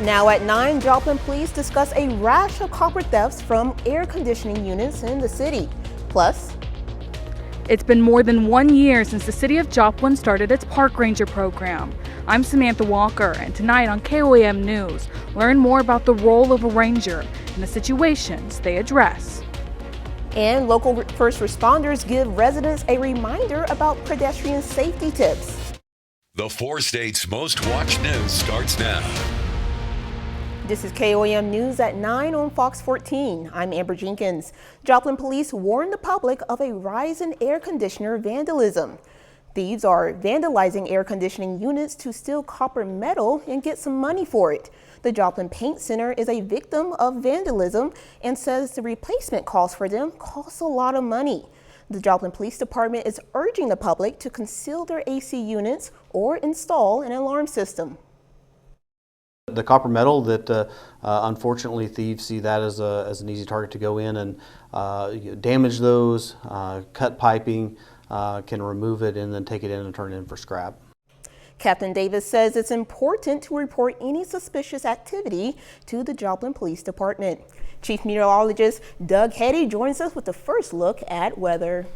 Now at 9, Joplin police discuss a rash of copper thefts from air conditioning units in the city. Plus, it's been more than 1 year since the city of Joplin started its park ranger program. I'm Samantha Walker, and tonight on KOAM News, learn more about the role of a ranger and the situations they address. And local first responders give residents a reminder about pedestrian safety tips. The 4 states' most watched news starts now. This is KOAM News at 9 on Fox 14. I'm Amber Jenkins. Joplin police warn the public of a rise in air conditioner vandalism. Thieves are vandalizing air conditioning units to steal copper metal and get some money for it. The Joplin Paint Center is a victim of vandalism and says the replacement cost for them costs a lot of money. The Joplin Police Department is urging the public to conceal their AC units or install an alarm system. The copper metal that unfortunately thieves see that as an easy target to go in and damage those, cut piping, can remove it and then take it in and turn it in for scrap. Captain Davis says it's important to report any suspicious activity to the Joplin Police Department. Chief Meteorologist Doug Heddy joins us with the first look at weather.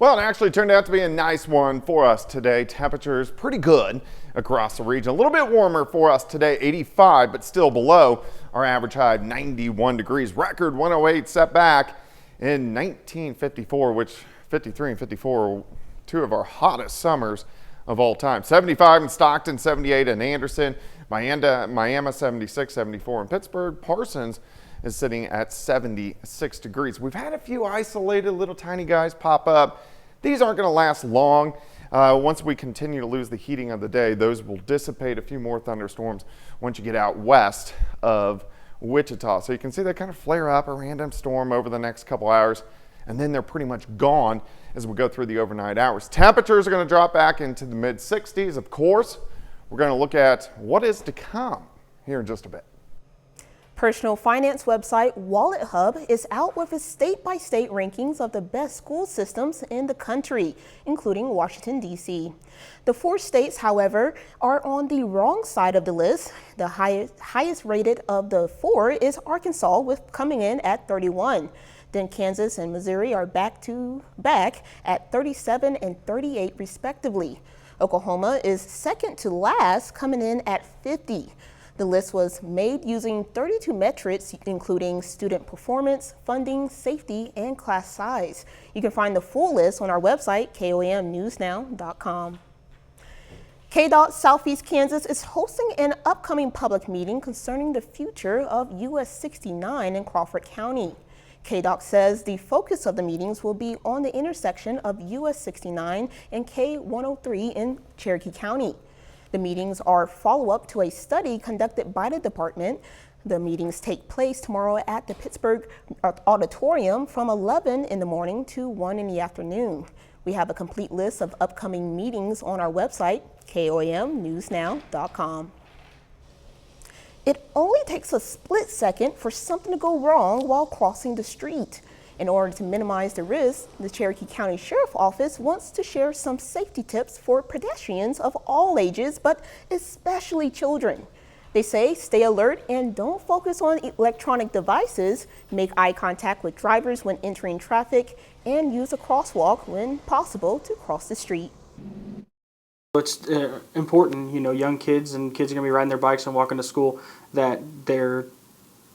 Well, it actually turned out to be a nice one for us today. Temperatures pretty good across the region. A little bit warmer for us today, 85, but still below our average high of 91 degrees. Record 108 set back in 1954, which 53 and 54 are two of our hottest summers of all time. 75 in Stockton, 78 in Anderson, Miami 76, 74 in Pittsburgh. Parsons is sitting at 76 degrees. We've had a few isolated little tiny guys pop up. These aren't going to last long. Once we continue to lose the heating of the day, those will dissipate. A few more thunderstorms once you get out west of Wichita. So you can see they kind of flare up, a random storm over the next couple hours, and then they're pretty much gone as we go through the overnight hours. Temperatures are going to drop back into the mid 60s. Of course, we're going to look at what is to come here in just a bit. Personal finance website Wallet Hub is out with its state-by-state rankings of the best school systems in the country, including Washington, D.C. The 4 states, however, are on the wrong side of the list. The highest rated of the 4 is Arkansas, with coming in at 31. Then Kansas and Missouri are back at 37 and 38 respectively. Oklahoma is second to last, coming in at 50. The list was made using 32 metrics, including student performance, funding, safety, and class size. You can find the full list on our website, KOAMnewsnow.com. KDOT Southeast Kansas is hosting an upcoming public meeting concerning the future of US 69 in Crawford County. KDOT says the focus of the meetings will be on the intersection of US 69 and K103 in Cherokee County. The meetings are follow-up to a study conducted by the department. The meetings take place tomorrow at the Pittsburgh Auditorium from 11 in the morning to 1 in the afternoon. We have a complete list of upcoming meetings on our website, KOAMnewsnow.com. It only takes a split second for something to go wrong while crossing the street. In order to minimize the risk, the Cherokee County Sheriff's Office wants to share some safety tips for pedestrians of all ages, but especially children. They say stay alert and don't focus on electronic devices, make eye contact with drivers when entering traffic, and use a crosswalk when possible to cross the street. It's important, young kids and kids are going to be riding their bikes and walking to school, that they're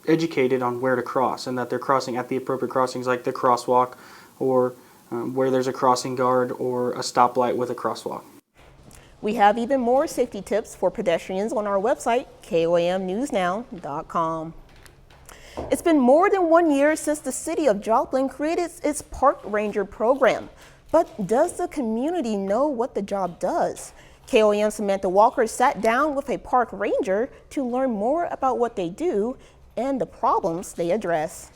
educated on where to cross and that they're crossing at the appropriate crossings like the crosswalk or where there's a crossing guard or a stoplight with a crosswalk. We have even more safety tips for pedestrians on our website, KOAMnewsnow.com. It's been more than 1 year since the city of Joplin created its park ranger program. But does the community know what the job does? KOAM Samantha Walker sat down with a park ranger to learn more about what they do and the problems they address.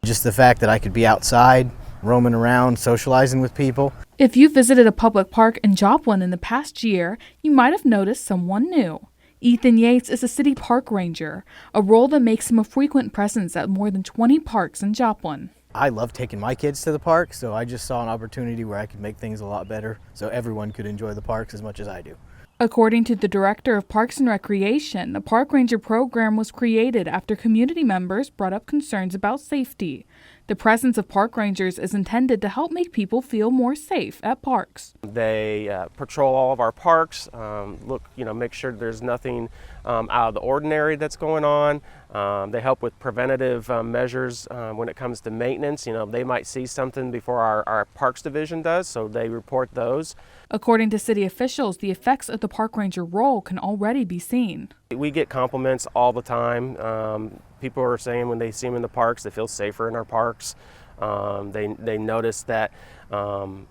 Just the fact that I could be outside, roaming around, socializing with people. If you visited a public park in Joplin in the past year, you might have noticed someone new. Ethan Yates is a city park ranger, a role that makes him a frequent presence at more than 20 parks in Joplin. I love taking my kids to the park, so I just saw an opportunity where I could make things a lot better so everyone could enjoy the parks as much as I do. According to the director of Parks and Recreation, the Park Ranger program was created after community members brought up concerns about safety. The presence of park rangers is intended to help make people feel more safe at parks. They patrol all of our parks, make sure there's nothing out of the ordinary that's going on. They help with preventative measures when it comes to maintenance. They might see something before our Parks Division does, so they report those. According to city officials, the effects of the park ranger role can already be seen. We get compliments all the time. People are saying when they see them in the parks, they feel safer in our parks. They notice that, when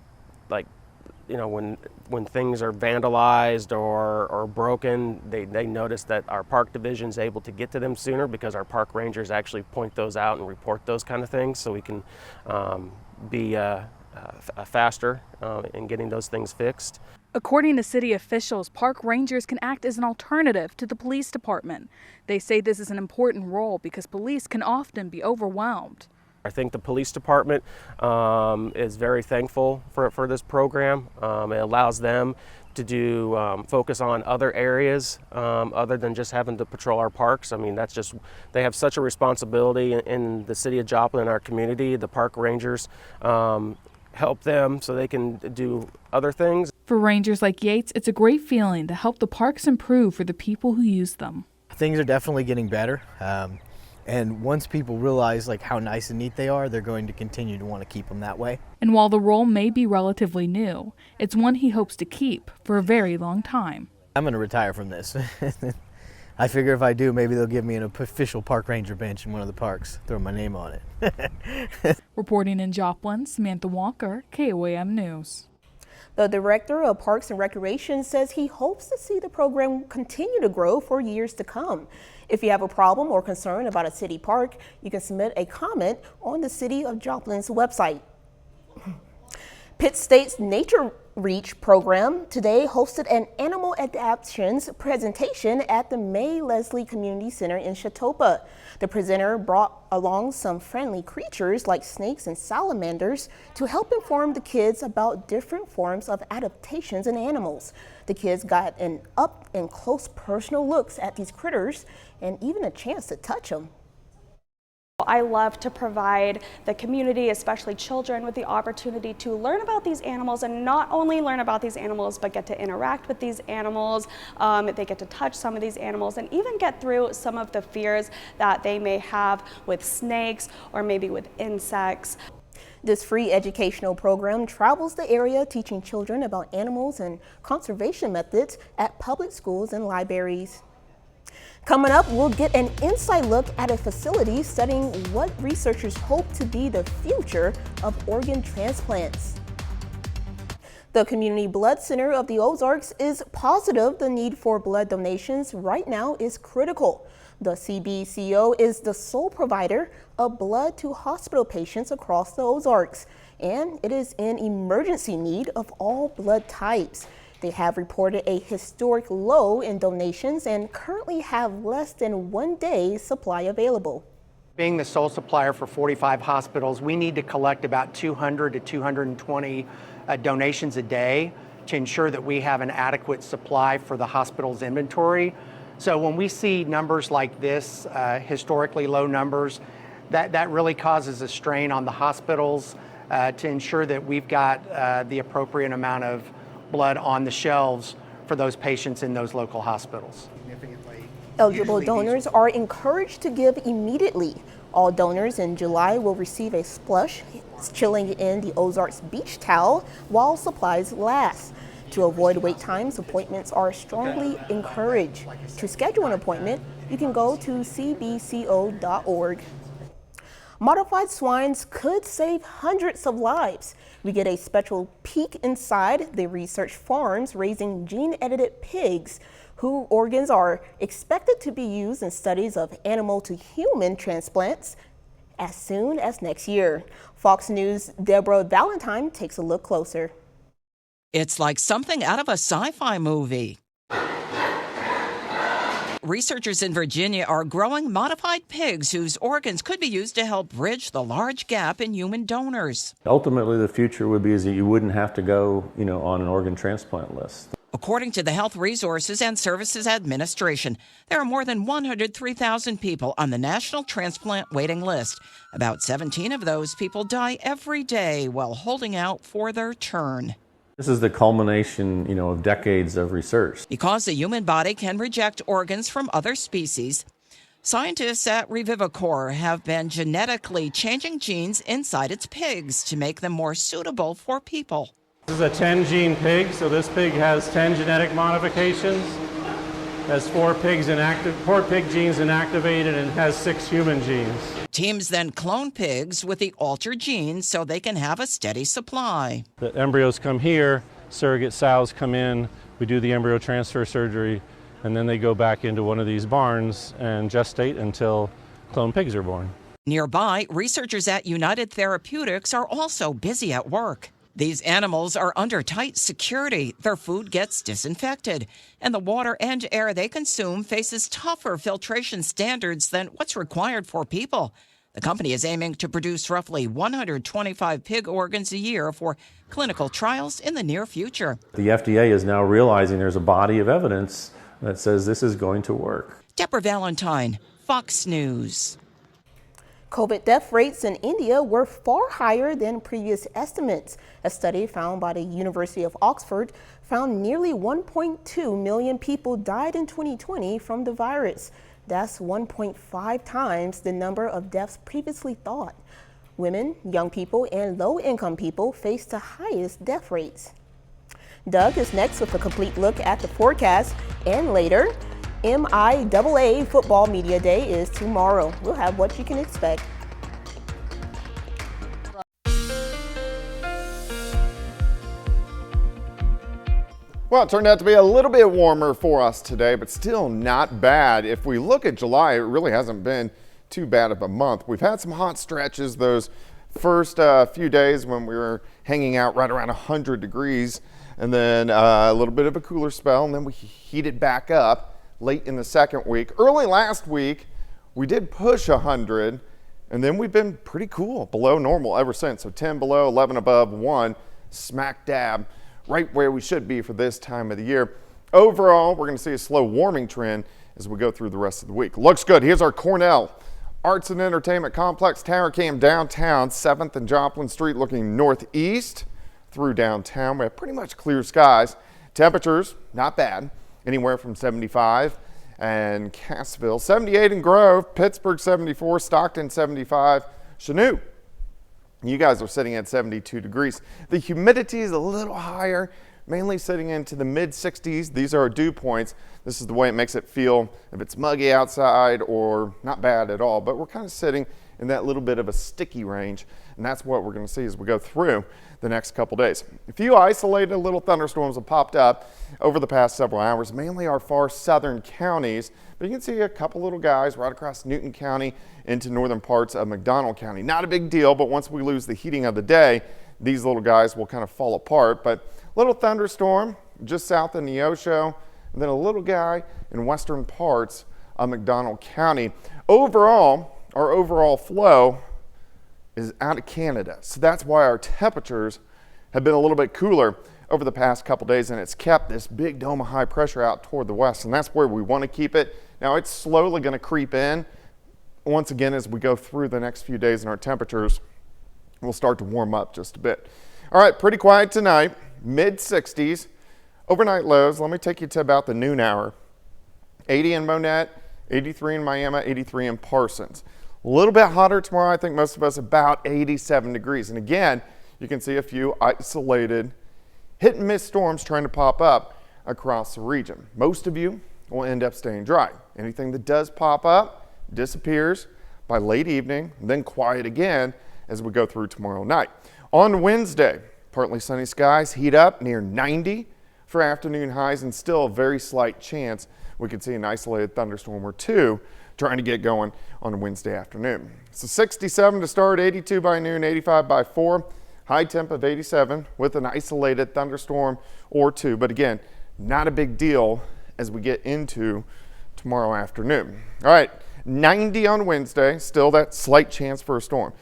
things are vandalized or broken, they notice that our park division is able to get to them sooner because our park rangers actually point those out and report those kind of things, so we can be faster in getting those things fixed. According to city officials, park rangers can act as an alternative to the police department. They say this is an important role because police can often be overwhelmed. I think the police department is very thankful for this program. It allows them to focus on other areas other than just having to patrol our parks. I mean, they have such a responsibility in the city of Joplin and our community. The park rangers help them so they can do other things. For rangers like Yates, it's a great feeling to help the parks improve for the people who use them. Things are definitely getting better. And once people realize how nice and neat they are, they're going to continue to want to keep them that way. And while the role may be relatively new, it's one he hopes to keep for a very long time. I'm going to retire from this. I figure if I do, maybe they'll give me an official park ranger bench in one of the parks, throw my name on it. Reporting in Joplin, Samantha Walker, KOAM News. The director of Parks and Recreation says he hopes to see the program continue to grow for years to come. If you have a problem or concern about a city park, you can submit a comment on the City of Joplin's website. Pitt State's Nature Reach program today hosted an animal adaptations presentation at the May Leslie Community Center in Chautauqua. The presenter brought along some friendly creatures like snakes and salamanders to help inform the kids about different forms of adaptations in animals. The kids got an up-and-close personal looks at these critters and even a chance to touch them. I love to provide the community, especially children, with the opportunity to learn about these animals, and not only learn about these animals, but get to interact with these animals. They get to touch some of these animals and even get through some of the fears that they may have with snakes or maybe with insects. This free educational program travels the area teaching children about animals and conservation methods at public schools and libraries. Coming up, we'll get an inside look at a facility studying what researchers hope to be the future of organ transplants. The Community Blood Center of the Ozarks is positive the need for blood donations right now is critical. The CBCO is the sole provider of blood to hospital patients across the Ozarks, and it is in emergency need of all blood types. They have reported a historic low in donations and currently have less than 1 day's supply available. Being the sole supplier for 45 hospitals, we need to collect about 200 to 220 donations a day to ensure that we have an adequate supply for the hospital's inventory. So when we see numbers like this, historically low numbers, that really causes a strain on the hospitals to ensure that we've got the appropriate amount of blood on the shelves for those patients in those local hospitals. Eligible donors are encouraged to give immediately. All donors in July will receive a splash chilling in the Ozarks beach towel while supplies last. To avoid wait times, appointments are strongly encouraged. To schedule an appointment, you can go to cbco.org. Modified swines could save hundreds of lives. We get a special peek inside the research farms raising gene-edited pigs, whose organs are expected to be used in studies of animal to human transplants as soon as next year. Fox News' Deborah Valentine takes a look closer. It's like something out of a sci-fi movie. Researchers in Virginia are growing modified pigs whose organs could be used to help bridge the large gap in human donors. Ultimately, the future would be is that you wouldn't have to go, on an organ transplant list. According to the Health Resources and Services Administration, there are more than 103,000 people on the national transplant waiting list. About 17 of those people die every day while holding out for their turn. This is the culmination, of decades of research. Because the human body can reject organs from other species, scientists at Revivicor have been genetically changing genes inside its pigs to make them more suitable for people. This is a 10-gene pig, so this pig has 10 genetic modifications, has 4 pig genes inactivated, and has 6 human genes. Teams then clone pigs with the altered genes so they can have a steady supply. The embryos come here, surrogate sows come in, we do the embryo transfer surgery, and then they go back into one of these barns and gestate until clone pigs are born. Nearby, researchers at United Therapeutics are also busy at work. These animals are under tight security, their food gets disinfected, and the water and air they consume faces tougher filtration standards than what's required for people. The company is aiming to produce roughly 125 pig organs a year for clinical trials in the near future. The FDA is now realizing there's a body of evidence that says this is going to work. Deborah Valentine, Fox News. COVID death rates in India were far higher than previous estimates. A study found by the University of Oxford found nearly 1.2 million people died in 2020 from the virus. That's 1.5 times the number of deaths previously thought. Women, young people, and low-income people face the highest death rates. Doug is next with a complete look at the forecast, and later, MIAA Football Media Day is tomorrow. We'll have what you can expect. Well, it turned out to be a little bit warmer for us today, but still not bad. If we look at July, it really hasn't been too bad of a month. We've had some hot stretches those first few days when we were hanging out right around 100 degrees, and then a little bit of a cooler spell, and then we heated back up late in the second week. Early last week, we did push 100, and then we've been pretty cool, below normal ever since. So 10 below, 11 above, 1 smack dab, right where we should be for this time of the year. Overall, we're going to see a slow warming trend as we go through the rest of the week. Looks good. Here's our Cornell Arts and Entertainment Complex Tower Cam downtown, 7th and Joplin Street, looking northeast through downtown. We have pretty much clear skies. Temperatures, not bad. Anywhere from 75 and Cassville, 78 in Grove, Pittsburgh 74, Stockton 75, Chanute. You guys are sitting at 72 degrees. The humidity is a little higher, mainly sitting into the mid 60s. These are our dew points. This is the way it makes it feel if it's muggy outside or not bad at all, but we're kind of sitting in that little bit of a sticky range, and that's what we're going to see as we go through the next couple days. A few isolated little thunderstorms have popped up over the past several hours, mainly our far southern counties, but you can see a couple little guys right across Newton County into northern parts of McDonald County. Not a big deal, but once we lose the heating of the day, these little guys will kind of fall apart. But little thunderstorm just south of Neosho, and then a little guy in western parts of McDonald County. Overall, our overall flow is out of Canada, so that's why our temperatures have been a little bit cooler over the past couple days, and it's kept this big dome of high pressure out toward the west, and that's where we want to keep it. Now it's slowly going to creep in once again as we go through the next few days, and our temperatures will start to warm up just a bit. All right, pretty quiet tonight, mid 60s. Overnight lows, let me take you to about the noon hour. 80 in Monette, 83 in Miami, 83 in Parsons. A little bit hotter tomorrow, I think most of us about 87 degrees. And again, you can see a few isolated hit and miss storms trying to pop up across the region. Most of you will end up staying dry. Anything that does pop up disappears by late evening, and then quiet again as we go through tomorrow night. On Wednesday, partly sunny skies, heat up near 90 for afternoon highs, and still a very slight chance we could see an isolated thunderstorm or two trying to get going on Wednesday afternoon. So 67 to start, 82 by noon, 85 by 4, high temp of 87 with an isolated thunderstorm or two. But again, not a big deal as we get into tomorrow afternoon. All right, 90 on Wednesday, still that slight chance for a storm.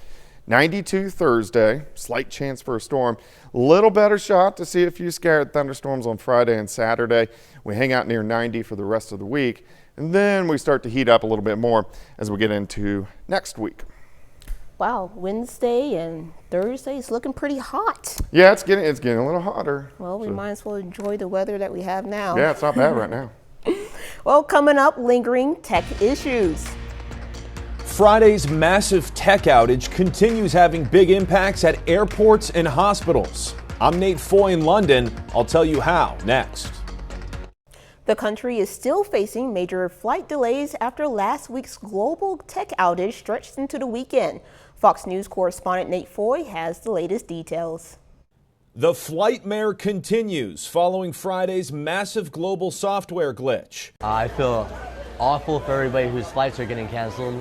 92 Thursday, slight chance for a storm. Little better shot to see a few scattered thunderstorms on Friday and Saturday. We hang out near 90 for the rest of the week, and then we start to heat up a little bit more as we get into next week. Wow, Wednesday and Thursday is looking pretty hot. Yeah, it's getting a little hotter. Well, we might as well enjoy the weather that we have now. Yeah, it's not bad right now. Well, coming up, lingering tech issues. Friday's massive tech outage continues having big impacts at airports and hospitals. I'm Nate Foy in London. I'll tell you how next. The country is still facing major flight delays after last week's global tech outage stretched into the weekend. Fox News correspondent Nate Foy has the latest details. The flightmare continues following Friday's massive global software glitch. I feel awful for everybody whose flights are getting canceled.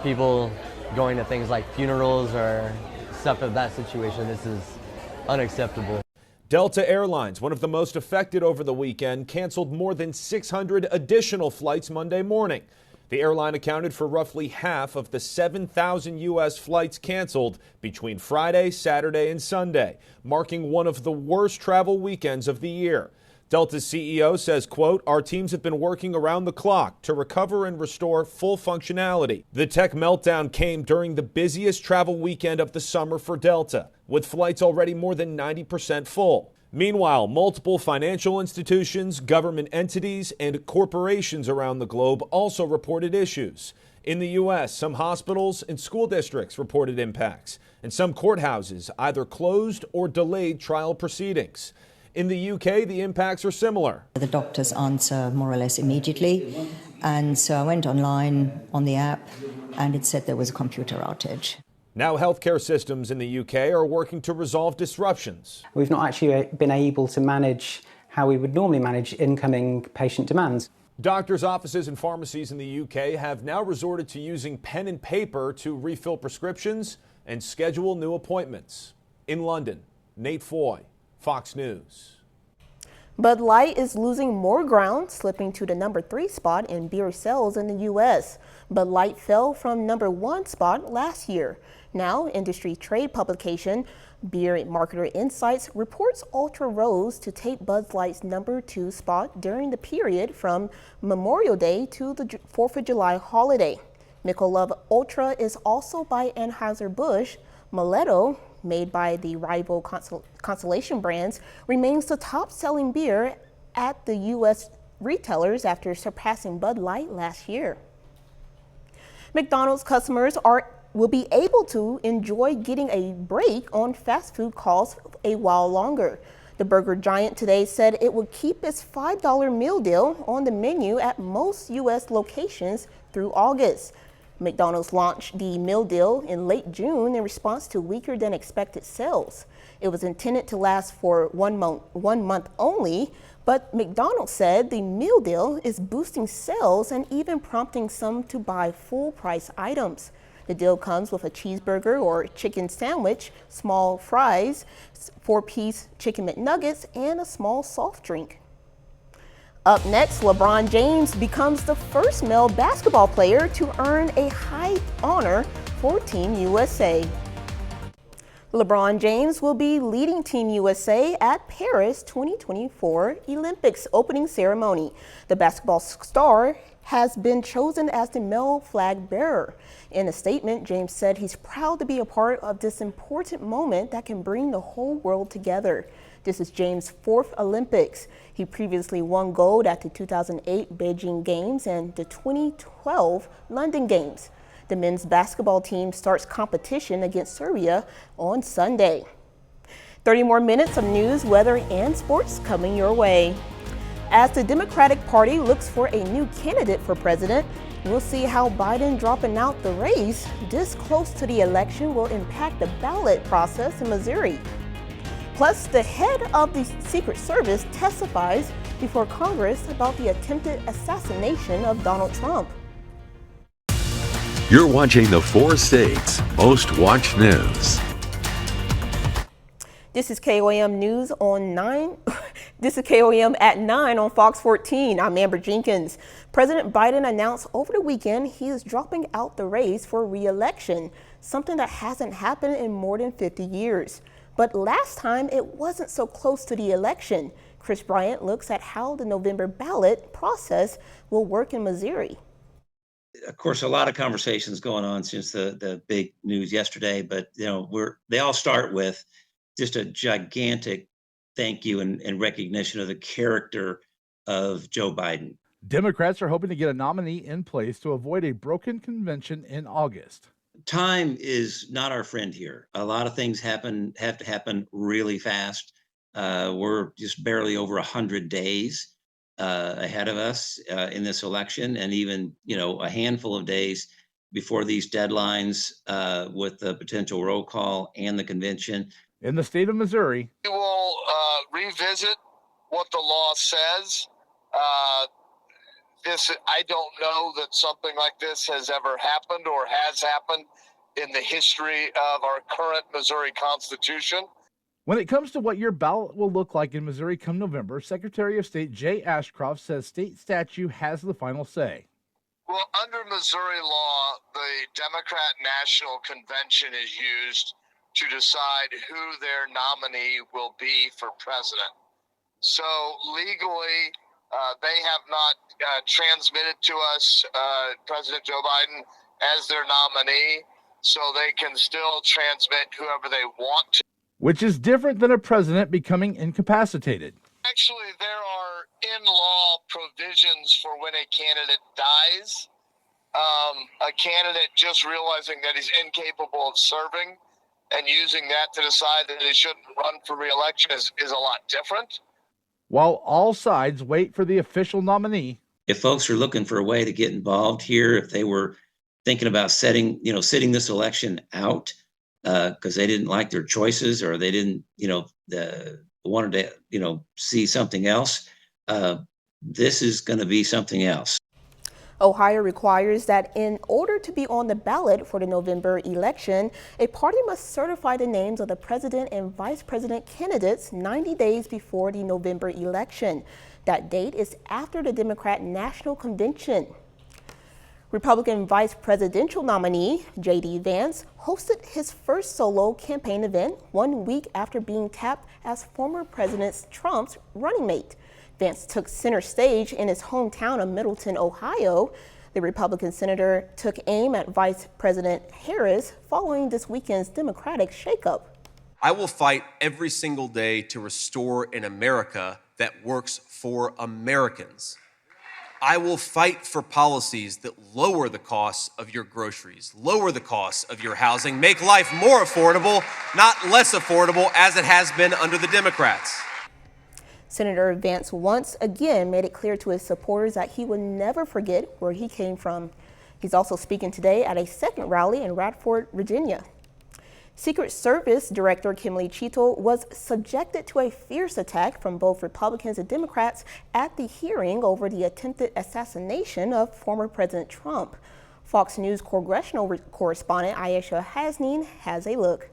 People going to things like funerals or stuff of that situation. This is unacceptable. Delta Airlines, one of the most affected over the weekend, canceled more than 600 additional flights Monday morning. The airline accounted for roughly half of the 7,000 U.S. flights canceled between Friday, Saturday, and Sunday, marking one of the worst travel weekends of the year. Delta's CEO says, quote, "Our teams have been working around the clock to recover and restore full functionality." The tech meltdown came during the busiest travel weekend of the summer for Delta, with flights already more than 90% full. Meanwhile, multiple financial institutions, government entities, and corporations around the globe also reported issues. In the U.S., some hospitals and school districts reported impacts, and some courthouses either closed or delayed trial proceedings. In the UK, the impacts are similar. The doctors answer more or less immediately, and so I went online on the app, and it said there was a computer outage. Now healthcare systems in the UK are working to resolve disruptions. We've not actually been able to manage how we would normally manage incoming patient demands. Doctors' offices and pharmacies in the UK have now resorted to using pen and paper to refill prescriptions and schedule new appointments. In London, Nate Foy, Fox News. Bud Light is losing more ground, slipping to the number 3 spot in beer sales in the U.S. Bud Light fell from number 1 spot last year. Now, industry trade publication Beer Marketer Insights reports Ultra rose to take Bud Light's number 2 spot during the period from Memorial Day to the 4th of July holiday. Michelob Ultra is also by Anheuser-Busch. Moleto, made by the rival Constellation brands, remains the top-selling beer at the U.S. retailers after surpassing Bud Light last year. McDonald's customers will be able to enjoy getting a break on fast food costs a while longer. The burger giant today said it would keep its $5 meal deal on the menu at most U.S. locations through August. McDonald's launched the meal deal in late June in response to weaker than expected sales. It was intended to last for 1 month only, but McDonald's said the meal deal is boosting sales and even prompting some to buy full price items. The deal comes with a cheeseburger or chicken sandwich, small fries, 4-piece chicken McNuggets, and a small soft drink. Up next, LeBron James becomes the first male basketball player to earn a high honor for Team USA. LeBron James will be leading Team USA at Paris 2024 Olympics opening ceremony. The basketball star has been chosen as the male flag bearer. In a statement, James said he's proud to be a part of this important moment that can bring the whole world together. This is James' 4th Olympics. He previously won gold at the 2008 Beijing Games and the 2012 London Games. The men's basketball team starts competition against Serbia on Sunday. 30 more minutes of news, weather, and sports coming your way. As the Democratic Party looks for a new candidate for president, we'll see how Biden dropping out the race this close to the election will impact the ballot process in Missouri. Plus, the head of the Secret Service testifies before Congress about the attempted assassination of Donald Trump. You're watching the 4 States Most Watched News. This is KOAM News on 9. This is KOAM at 9 on Fox 14. I'm Amber Jenkins. President Biden announced over the weekend he is dropping out the race for re-election, something that hasn't happened in more than 50 years. But last time it wasn't so close to the election. Chris Bryant looks at how the November ballot process will work in Missouri. Of course, a lot of conversations going on since the big news yesterday, but they all start with just a gigantic thank you and recognition of the character of Joe Biden. Democrats are hoping to get a nominee in place to avoid a broken convention in August. Time is not our friend here. A lot of things have to happen really fast. We're just barely over 100 days ahead of us in this election, and even a handful of days before these deadlines with the potential roll call and the convention. In the state of Missouri, we will revisit what the law says. I don't know that something like this has ever happened or has happened in the history of our current Missouri Constitution. when it comes to what your ballot will look like in Missouri come November, Secretary of State Jay Ashcroft says state statute has the final say. Well, under Missouri law, the Democrat National Convention is used to decide who their nominee will be for president. So legally, they have not transmitted to us President Joe Biden as their nominee, so they can still transmit whoever they want to. Which is different than a president becoming incapacitated. Actually, there are in-law provisions for when a candidate dies. A candidate just realizing that he's incapable of serving and using that to decide that he shouldn't run for re-election is a lot different. While all sides wait for the official nominee. If folks are looking for a way to get involved here, if they were thinking about sitting this election out because they didn't like their choices or they didn't, wanted to, see something else, this is going to be something else. Ohio requires that in order to be on the ballot for the November election, a party must certify the names of the president and vice president candidates 90 days before the November election. That date is after the Democrat National Convention. Republican vice presidential nominee J.D. Vance hosted his first solo campaign event 1 week after being tapped as former President Trump's running mate. Vance took center stage in his hometown of Middleton, Ohio. The Republican senator took aim at Vice President Harris following this weekend's Democratic shakeup. I will fight every single day to restore an America that works for Americans. I will fight for policies that lower the costs of your groceries, lower the costs of your housing, make life more affordable, not less affordable as it has been under the Democrats. Senator Vance once again made it clear to his supporters that he would never forget where he came from. He's also speaking today at a second rally in Radford, Virginia. Secret Service Director Kimberly Cheatle was subjected to a fierce attack from both Republicans and Democrats at the hearing over the attempted assassination of former President Trump. Fox News congressional correspondent Ayesha Hasneen has a look.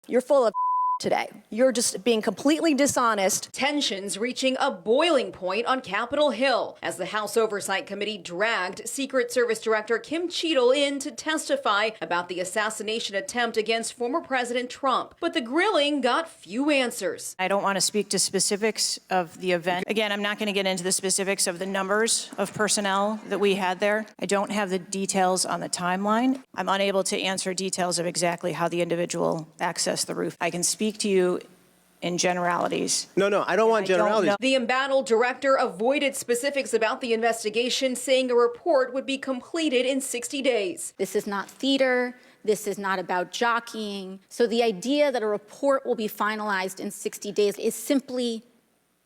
You're full of today. You're just being completely dishonest. Tensions reaching a boiling point on Capitol Hill as the House Oversight Committee dragged Secret Service Director Kim Cheatle in to testify about the assassination attempt against former President Trump. But the grilling got few answers. I don't want to speak to specifics of the event. Again, I'm not going to get into the specifics of the numbers of personnel that we had there. I don't have the details on the timeline. I'm unable to answer details of exactly how the individual accessed the roof. I can speak to you in generalities. No, I don't want generalities. The embattled director avoided specifics about the investigation, saying a report would be completed in 60 days. This is not theater. This is not about jockeying. So the idea that a report will be finalized in 60 days is simply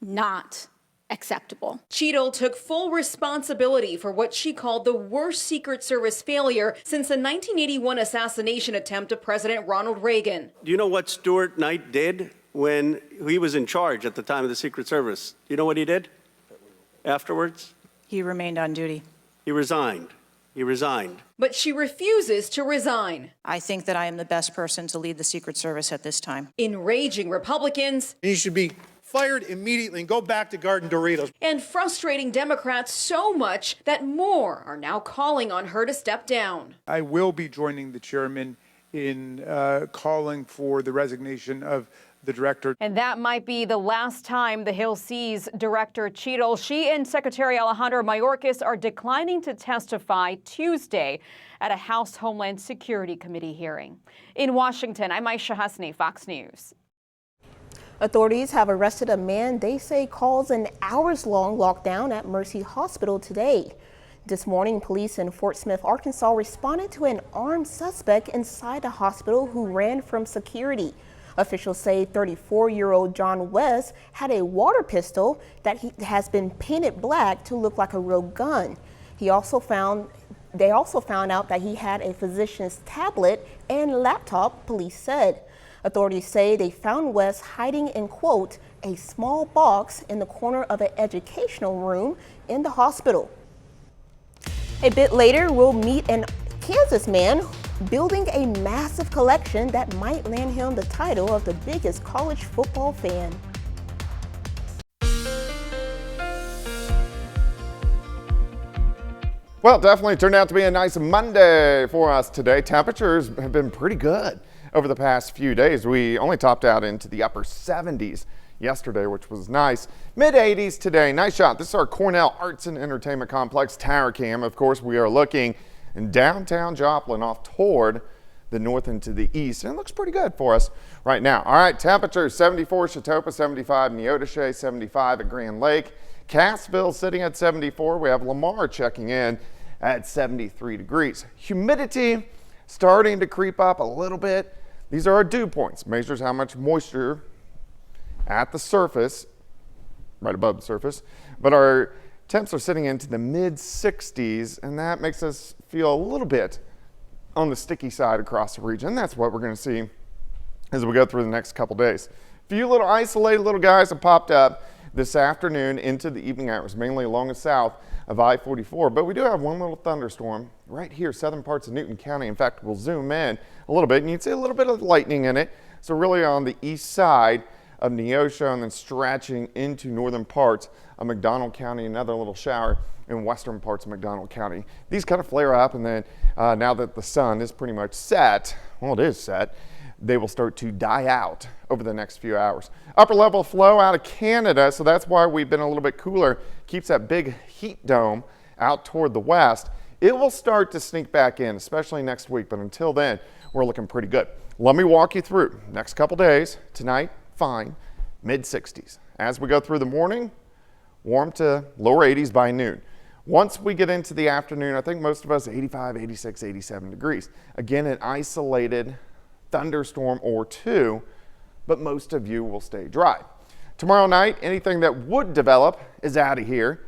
not acceptable. Cheatle took full responsibility for what she called the worst Secret Service failure since the 1981 assassination attempt of President Ronald Reagan. Do you know what Stuart Knight did when he was in charge at the time of the Secret Service? Do you know what he did afterwards? He remained on duty. He resigned. But she refuses to resign. I think that I am the best person to lead the Secret Service at this time. Enraging Republicans. You should be fired immediately and go back to Garden Doritos. And frustrating Democrats so much that more are now calling on her to step down. I will be joining the chairman in calling for the resignation of the director. And that might be the last time the Hill sees Director Cheadle. She and Secretary Alejandro Mayorkas are declining to testify Tuesday at a House Homeland Security Committee hearing. In Washington, I'm Aisha Hasni, Fox News. Authorities have arrested a man they say caused an hours-long lockdown at Mercy Hospital today. This morning, police in Fort Smith, Arkansas responded to an armed suspect inside the hospital who ran from security. Officials say 34-year-old John West had a water pistol that has been painted black to look like a real gun. They also found out that he had a physician's tablet and laptop, police said. Authorities say they found West hiding in, quote, a small box in the corner of an educational room in the hospital. A bit later, we'll meet an Kansas man building a massive collection that might land him the title of the biggest college football fan. Well, it definitely turned out to be a nice Monday for us today. Temperatures have been pretty good over the past few days. We only topped out into the upper 70s yesterday, which was nice. Mid 80s today. Nice shot. This is our Cornell Arts and Entertainment Complex tower cam. Of course, we are looking in downtown Joplin off toward the north and to the east, and it looks pretty good for us right now. All right, temperatures 74 Chautauqua, 75 Neodesha, 75 at Grand Lake. Cassville sitting at 74. We have Lamar checking in at 73 degrees. Humidity starting to creep up a little bit. These are our dew points. Measures how much moisture at the surface, right above the surface, but our temps are sitting into the mid 60s, and that makes us feel a little bit on the sticky side across the region. That's what we're going to see as we go through the next couple days. A few little isolated little guys have popped up this afternoon into the evening hours, mainly along the south of I-44, but we do have one little thunderstorm right here, southern parts of Newton County. In fact, we'll zoom in a little bit, and you'd see a little bit of lightning in it. So really on the east side of Neosho and then stretching into northern parts of McDonald County, another little shower in western parts of McDonald County. These kind of flare up, and then now that the sun is pretty much set, well, it is set, they will start to die out over the next few hours. Upper level flow out of Canada, so that's why we've been a little bit cooler. Keeps that big heat dome out toward the west. It will start to sneak back in, especially next week, but until then, we're looking pretty good. Let me walk you through next couple days. Tonight, fine, mid 60s. As we go through the morning, warm to lower 80s by noon. Once we get into the afternoon, I think most of us 85, 86, 87 degrees. Again, an isolated thunderstorm or two, but most of you will stay dry. Tomorrow night, anything that would develop is out of here.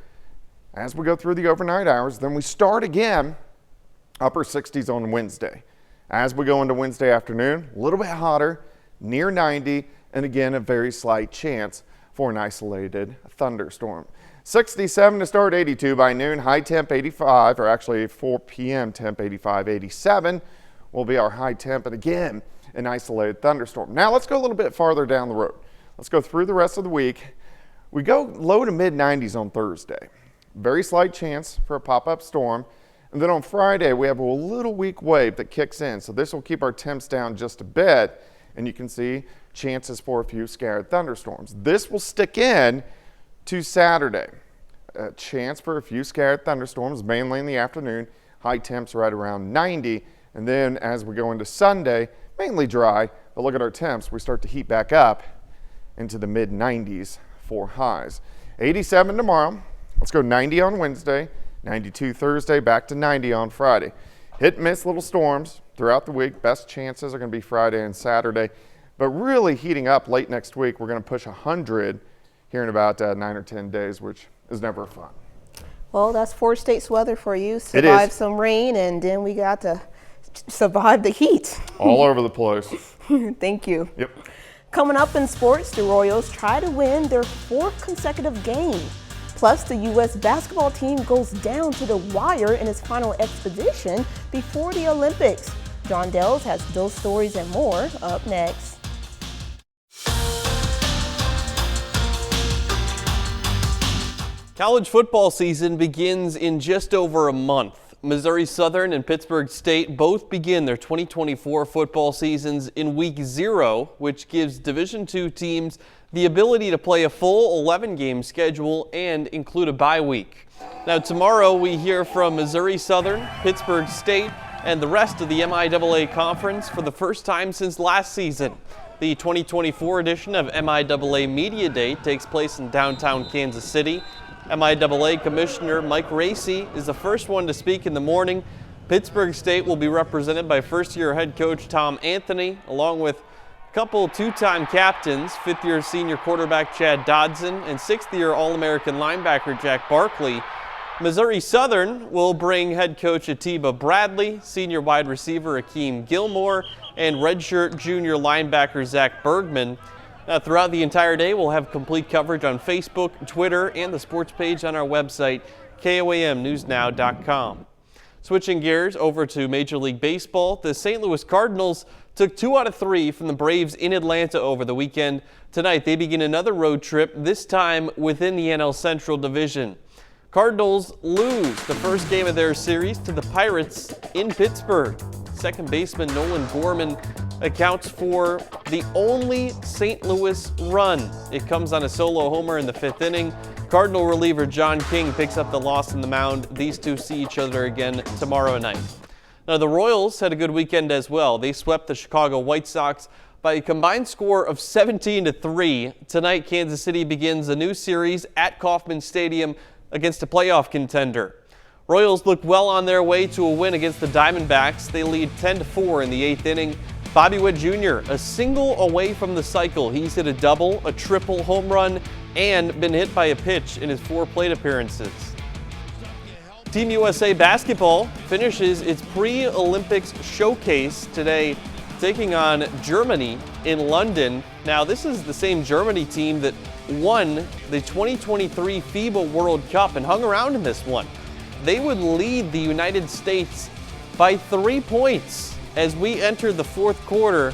As we go through the overnight hours, then we start again upper 60s on Wednesday. As we go into Wednesday afternoon, a little bit hotter, near 90, and again, a very slight chance for an isolated thunderstorm. 67 to start, 82 by noon, high temp 85, or actually 4 p.m. temp 85, 87 will be our high temp, and again, an isolated thunderstorm. Now let's go a little bit farther down the road. Let's go through the rest of the week. We go low to mid 90s on Thursday. Very slight chance for a pop-up storm. And then on Friday, we have a little weak wave that kicks in. So this will keep our temps down just a bit. And you can see chances for a few scattered thunderstorms. This will stick in to Saturday. A chance for a few scattered thunderstorms, mainly in the afternoon. High temps right around 90. And then as we go into Sunday, mainly dry. But look at our temps. We start to heat back up into the mid 90s for highs. 87 tomorrow. Let's go 90 on Wednesday, 92 Thursday, back to 90 on Friday. Hit and miss little storms throughout the week. Best chances are going to be Friday and Saturday. But really heating up late next week, we're going to push 100 here in about 9 or 10 days, which is never fun. Well, that's 4 states weather for you. Survive some rain, and then we got to survive the heat. All over the place. Thank you. Yep. Coming up in sports, the Royals try to win their 4th consecutive game. Plus, the U.S. basketball team goes down to the wire in its final expedition before the Olympics. John Dells has those stories and more up next. College football season begins in just over a month. Missouri Southern and Pittsburgh State both begin their 2024 football seasons in week 0, which gives Division II teams the ability to play a full 11-game schedule and include a bye week. Now tomorrow we hear from Missouri Southern, Pittsburgh State, and the rest of the MIAA Conference for the first time since last season. The 2024 edition of MIAA Media Day takes place in downtown Kansas City. MIAA Commissioner Mike Racy is the first one to speak in the morning. Pittsburgh State will be represented by first-year head coach Tom Anthony, along with a couple two-time captains, fifth-year senior quarterback Chad Dodson and sixth-year All-American linebacker Jack Barkley. Missouri Southern will bring head coach Atiba Bradley, senior wide receiver Akeem Gilmore, and redshirt junior linebacker Zach Bergman. Throughout the entire day, we'll have complete coverage on Facebook, Twitter, and the sports page on our website, KOAMNewsNow.com. Switching gears over to Major League Baseball, the St. Louis Cardinals took 2 out of 3 from the Braves in Atlanta over the weekend. Tonight, they begin another road trip, this time within the NL Central Division. Cardinals lose the first game of their series to the Pirates in Pittsburgh. Second baseman Nolan Gorman accounts for the only St. Louis run. It comes on a solo homer in the 5th inning. Cardinal reliever John King picks up the loss in the mound. These two see each other again tomorrow night. Now, the Royals had a good weekend as well. They swept the Chicago White Sox by a combined score of 17-3. Tonight, Kansas City begins a new series at Kauffman Stadium against a playoff contender. Royals look well on their way to a win against the Diamondbacks. They lead 10-4 in the 8th inning. Bobby Witt Jr., a single away from the cycle. He's hit a double, a triple home run, and been hit by a pitch in his 4 plate appearances. Team USA basketball finishes its pre-Olympics showcase today, taking on Germany in London. Now, this is the same Germany team that won the 2023 FIBA World Cup and hung around in this one. They would lead the United States by 3 points as we enter the 4th quarter.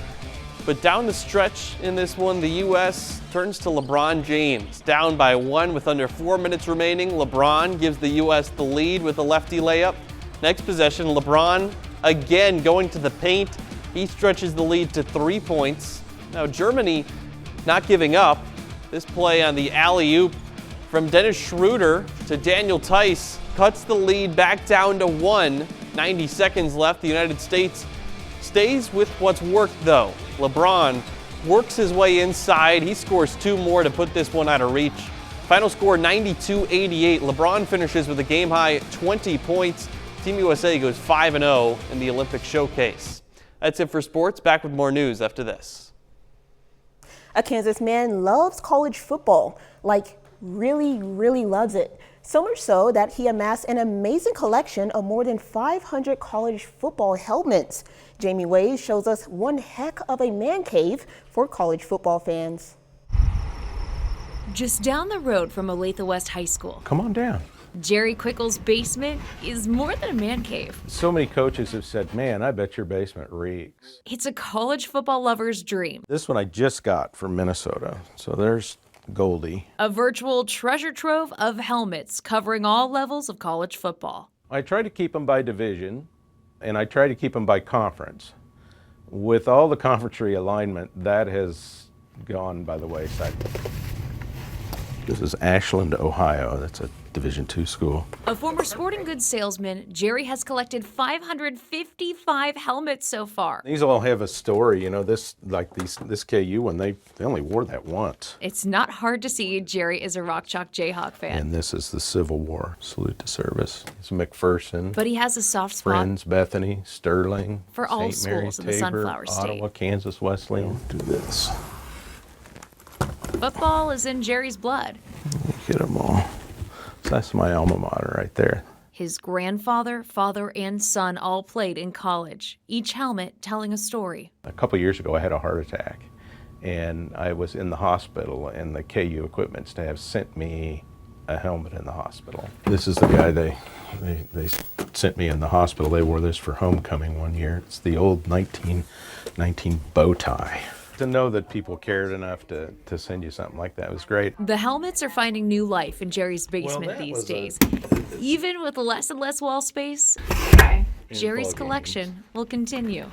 But down the stretch in this one, the U.S. turns to LeBron James. Down by 1 with under 4 minutes remaining. LeBron gives the U.S. the lead with a lefty layup. Next possession, LeBron again going to the paint. He stretches the lead to 3 points. Now Germany not giving up. This play on the alley-oop from Dennis Schroeder to Daniel Tice cuts the lead back down to 1. 90 seconds left. The United States stays with what's worked, though. LeBron works his way inside. He scores 2 more to put this one out of reach. Final score 92-88. LeBron finishes with a game-high 20 points. Team USA goes 5-0 in the Olympic showcase. That's it for sports. Back with more news after this. A Kansas man loves college football, like really, really loves it. So much so that he amassed an amazing collection of more than 500 college football helmets. Jamie Wade shows us one heck of a man cave for college football fans. Just down the road from Olathe West High School, Come on down. Jerry Quickle's basement is more than a man cave. So many coaches have said, man, I bet your basement reeks. It's a college football lover's dream. This one I just got from Minnesota. So there's Goldie. A virtual treasure trove of helmets covering all levels of college football. I try to keep them by division, and I try to keep them by conference. With all the conference realignment, that has gone by the wayside. This is Ashland, Ohio. That's a Division II school. A former sporting goods salesman, Jerry has collected 555 helmets so far. These all have a story, you know. This KU one, they only wore that once. It's not hard to see Jerry is a Rock Chalk Jayhawk fan. And this is the Civil War salute to service. It's McPherson. But he has a soft spot. Friends, Bethany, Sterling, for all St. Mary, schools in the Tabor, Sunflower State. Ottawa, Kansas, Wesleyan. Do this. Football is in Jerry's blood. Get them all. So that's my alma mater right there. His grandfather, father, and son all played in college, each helmet telling a story. A couple years ago, I had a heart attack, and I was in the hospital, and the KU equipment staff sent me a helmet in the hospital. This is the guy they sent me in the hospital. They wore this for homecoming one year. It's the old 1919 bow tie. To know that people cared enough to send you something like that was great. The helmets are finding new life in Jerry's basement these days. Even with less and less wall space, Jerry's collection will continue.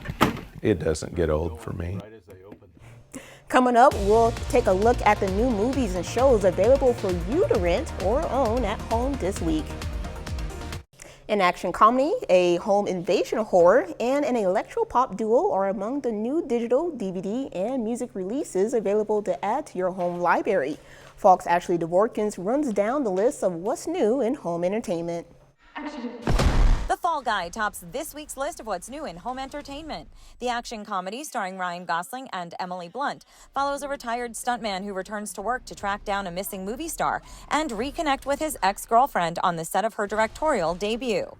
It doesn't get old for me. Coming up, we'll take a look at the new movies and shows available for you to rent or own at home this week. An action comedy, a home invasion horror, and an electro-pop duo are among the new digital, DVD, and music releases available to add to your home library. Fox Ashley Dvorkins runs down the list of what's new in home entertainment. The Fall Guy tops this week's list of what's new in home entertainment. The action comedy starring Ryan Gosling and Emily Blunt follows a retired stuntman who returns to work to track down a missing movie star and reconnect with his ex-girlfriend on the set of her directorial debut.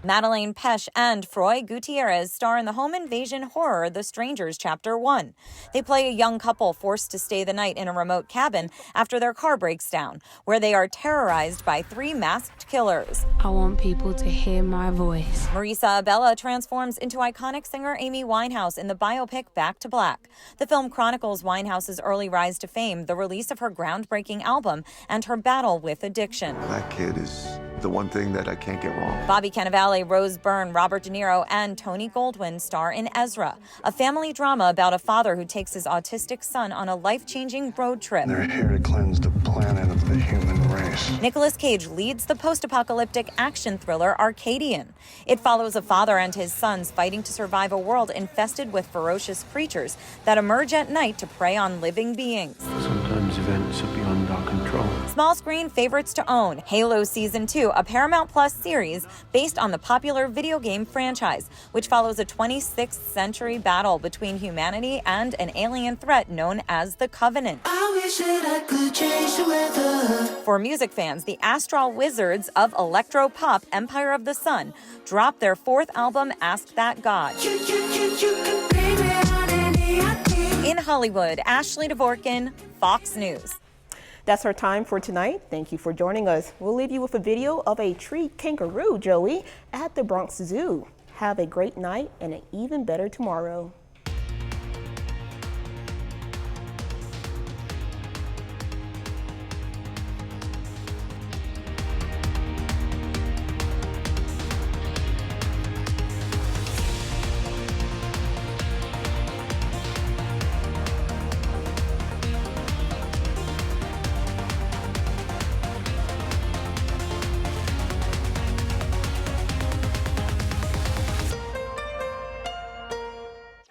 Madeleine Pesch and Froy Gutierrez star in the home invasion horror The Strangers Chapter 1. They play a young couple forced to stay the night in a remote cabin after their car breaks down, where they are terrorized by 3 masked killers. I want people to hear my voice. Marisa Abella transforms into iconic singer Amy Winehouse in the biopic Back to Black. The film chronicles Winehouse's early rise to fame, the release of her groundbreaking album, and her battle with addiction. That kid is the one thing that I can't get wrong. Bobby Cannavale, Rose Byrne, Robert De Niro, and Tony Goldwyn star in Ezra, a family drama about a father who takes his autistic son on a life-changing road trip. They're here to cleanse the planet of the human race. Nicolas Cage leads the post-apocalyptic action thriller Arcadian. It follows a father and his sons fighting to survive a world infested with ferocious creatures that emerge at night to prey on living beings. Sometimes events are beyond our control. Small screen favorites to own: Halo Season 2, a Paramount Plus series based on the popular video game franchise, which follows a 26th century battle between humanity and an alien threat known as the Covenant. I wish that I could change the weather. For music fans, the Astral Wizards of electro-pop Empire of the Sun dropped their 4th album, Ask That God. In Hollywood, Ashley Dvorkin, Fox News. That's our time for tonight. Thank you for joining us. We'll leave you with a video of a tree kangaroo, Joey, at the Bronx Zoo. Have a great night and an even better tomorrow.